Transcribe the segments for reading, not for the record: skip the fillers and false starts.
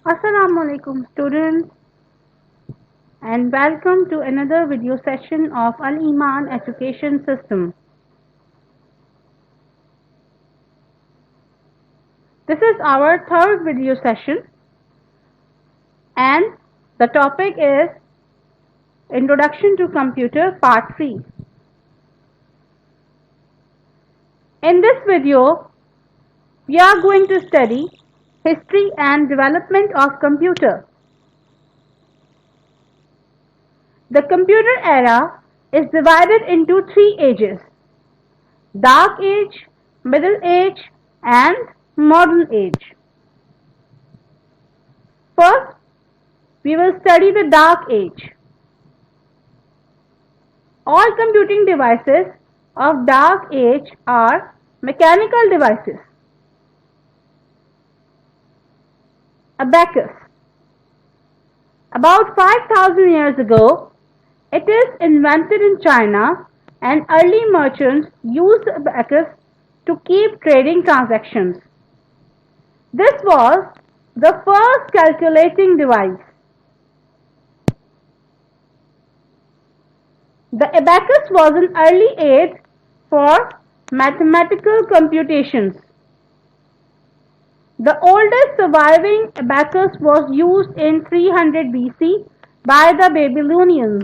Assalamu alaikum students, and welcome to another video session of Al Iman Education System. This is our third video session and the topic is Introduction to Computer Part 3. In this video, we are going to study history and development of computer. The computer era is divided into three ages: Dark Age, Middle Age, and Modern Age. First, we will study the Dark Age. All computing devices of Dark Age are mechanical devices. Abacus. About 5,000 years ago, it is invented in China, and early merchants used abacus to keep trading transactions. This was the first calculating device. The abacus was an early aid for mathematical computations. The oldest surviving abacus was used in 300 BC by the Babylonians.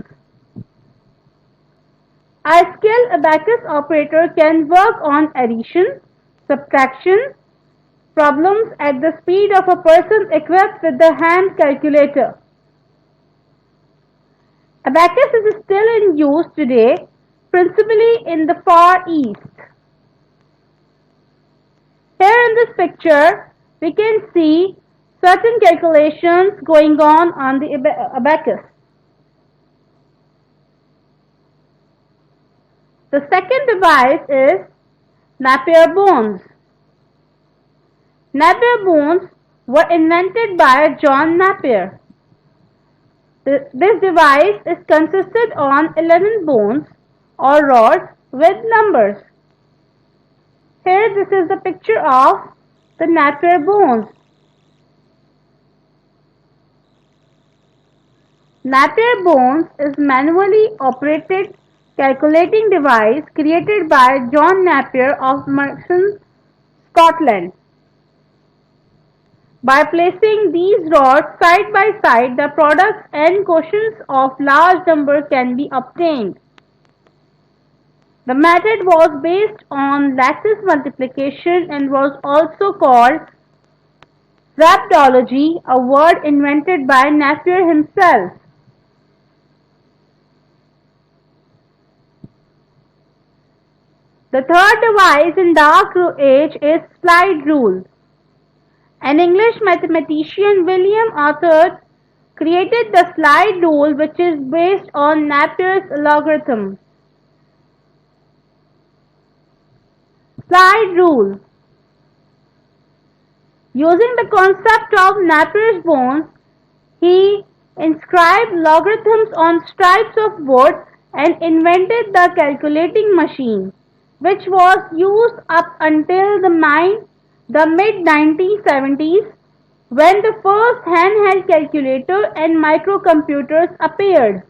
A skilled abacus operator can work on addition, subtraction problems at the speed of a person equipped with the hand calculator. Abacus is still in use today, principally in the Far East. Here in this picture, we can see certain calculations going on the abacus. The second device is Napier bones. Napier bones were invented by John Napier. This device is consisted on 11 bones or rods with numbers. Here this is the picture of the Napier bones. Napier bones is manually operated calculating device created by John Napier of Merton, Scotland. By placing these rods side by side, the products and quotients of large numbers can be obtained. The method was based on lattice multiplication and was also called rhabdology, a word invented by Napier himself. The third device in Dark Age is slide rule. An English mathematician, William Arthur, created the slide rule, which is based on Napier's logarithm. Slide rule. Using the concept of Napier's bones, he inscribed logarithms on strips of wood and invented the calculating machine, which was used up until the mid-1970s, when the first handheld calculator and microcomputers appeared.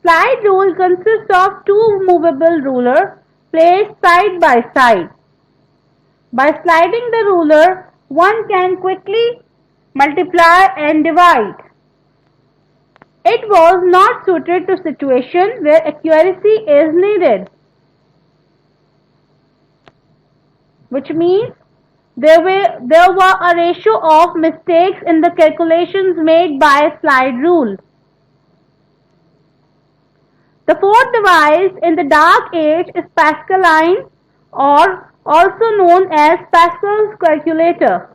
Slide rule consists of two movable rulers placed side by side. By sliding the ruler, one can quickly multiply and divide. It was not suited to situations where accuracy is needed, which means there were a ratio of mistakes in the calculations made by slide rule. The fourth device in the Dark Age is Pascaline, or also known as Pascal's calculator.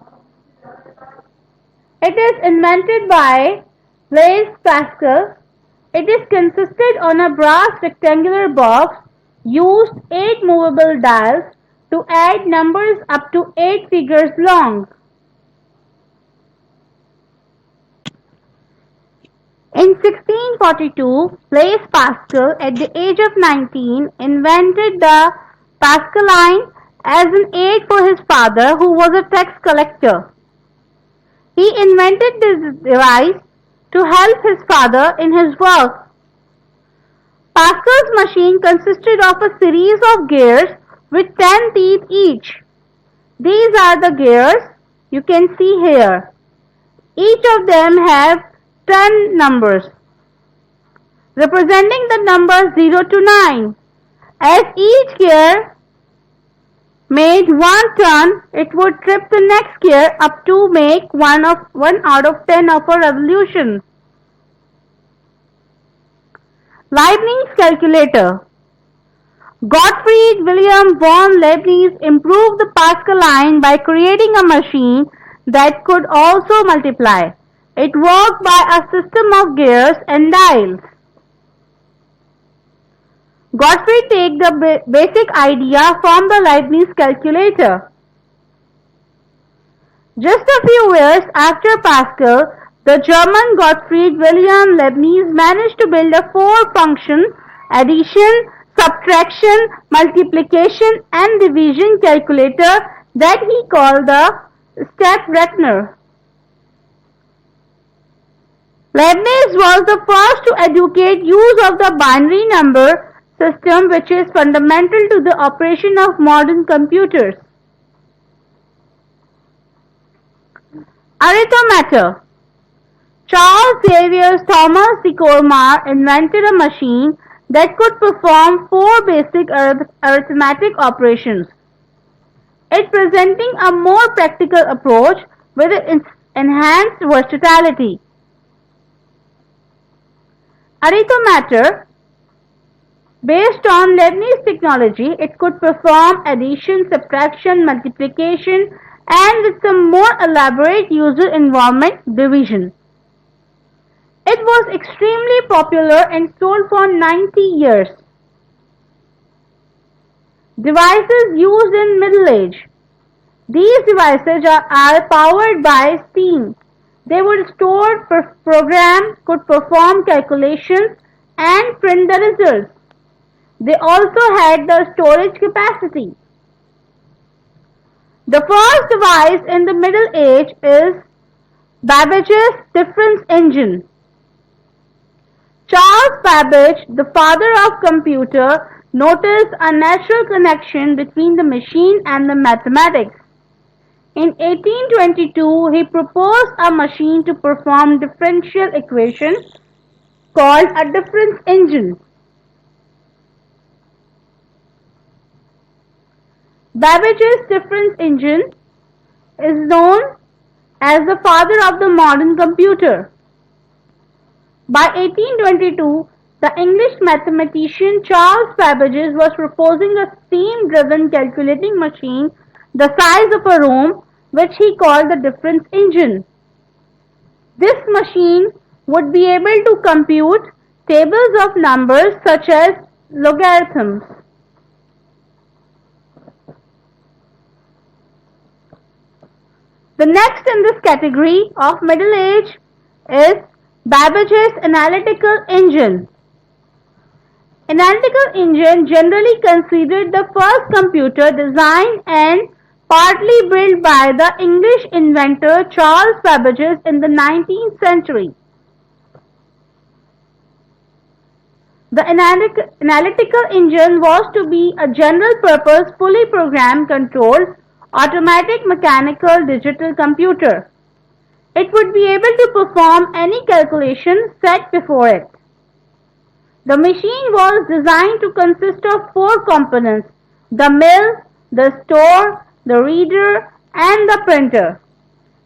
It is invented by Blaise Pascal. It is consisted on a brass rectangular box, used 8 movable dials to add numbers up to 8 figures long. In 1642, Blaise Pascal, at the age of 19, invented the Pascaline as an aid for his father, who was a tax collector. He invented this device to help his father in his work. Pascal's machine consisted of a series of gears with 10 teeth each. These are the gears you can see here. Each of them have 10 numbers, representing the numbers 0 to 9. As each gear made one turn, it would trip the next gear up to make 1 out of 10 of a revolution. Leibniz calculator. Gottfried Wilhelm von Leibniz improved the Pascal line by creating a machine that could also multiply. It worked by a system of gears and dials. Gottfried took the basic idea from the Leibniz calculator. Just a few years after Pascal, the German Gottfried Wilhelm Leibniz managed to build a four-function addition, subtraction, multiplication and division calculator that he called the Stadtrechnung. Leibniz was the first to educate use of the binary number system, which is fundamental to the operation of modern computers. Arithmetic. Charles Xavier Thomas de Colmar invented a machine that could perform four basic arithmetic operations. It presenting a more practical approach with enhanced versatility. Arithmetic. Based on Leibniz technology, it could perform addition, subtraction, multiplication, and with some more elaborate user involvement, division. It was extremely popular and sold for 90 years. Devices used in Middle Age. These devices are powered by steam. They would store programs, could perform calculations, and print the results. They also had the storage capacity. The first device in the Middle Age is Babbage's difference engine. Charles Babbage, the father of computer, noticed a natural connection between the machine and the mathematics. In 1822, he proposed a machine to perform differential equations called a difference engine. Babbage's difference engine is known as the father of the modern computer. By 1822, the English mathematician Charles Babbage was proposing a steam-driven calculating machine the size of a room, which he called the difference engine. This machine would be able to compute tables of numbers such as logarithms. The next in this category of Middle Age is Babbage's analytical engine. Analytical engine, generally considered the first computer designed and partly built by the English inventor Charles Babbage in the 19th century. The analytical engine was to be a general-purpose, fully programmed, controlled, automatic, mechanical, digital computer. It would be able to perform any calculation set before it. The machine was designed to consist of four components: the mill, the store, the reader, and the printer.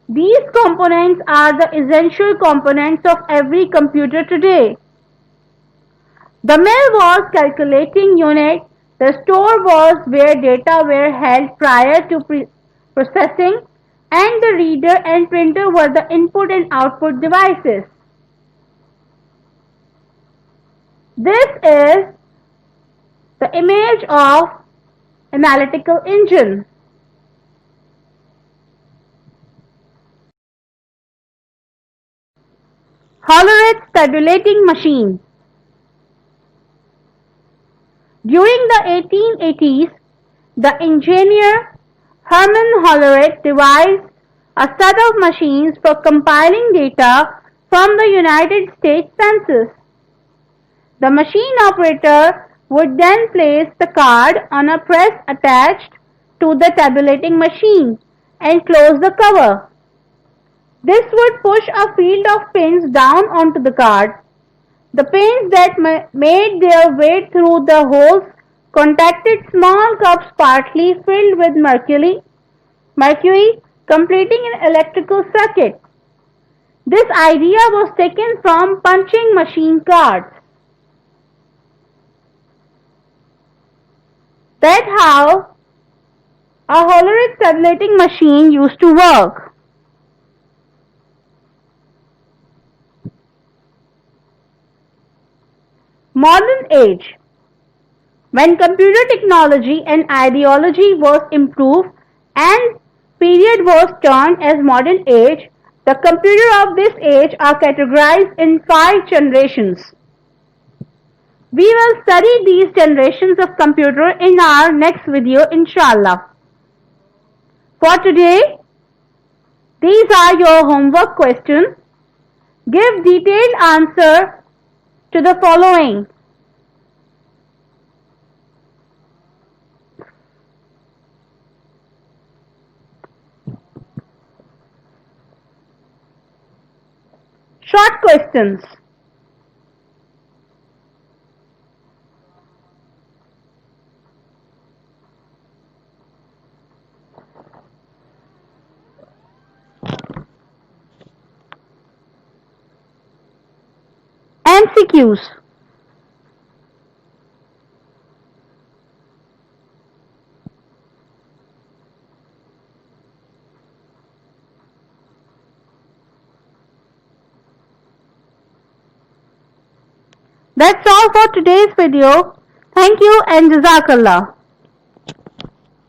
These components are the essential components of every computer today. The mill was calculating unit, the store was where data were held prior to processing, and the reader and printer were the input and output devices. This is the image of analytical engine. Hollerith's tabulating machine. During the 1880s, the engineer Hermann Hollerith devised a set of machines for compiling data from the United States Census. The machine operator would then place the card on a press attached to the tabulating machine and close the cover. This would push a field of pins down onto the card. The pins that made their way through the holes contacted small cups partly filled with mercury, completing an electrical circuit. This idea was taken from punching machine cards. That's how a Hollerith tabulating machine used to work. Modern age. When computer technology and ideology was improved and period was termed as modern age, the computer of this age are categorized in 5 generations. We will study these generations of computer in our next video, inshallah. For today, these are your homework questions. Give detailed answer to the following. Short questions. MCQs. That's all for today's video. Thank you and Jazakallah.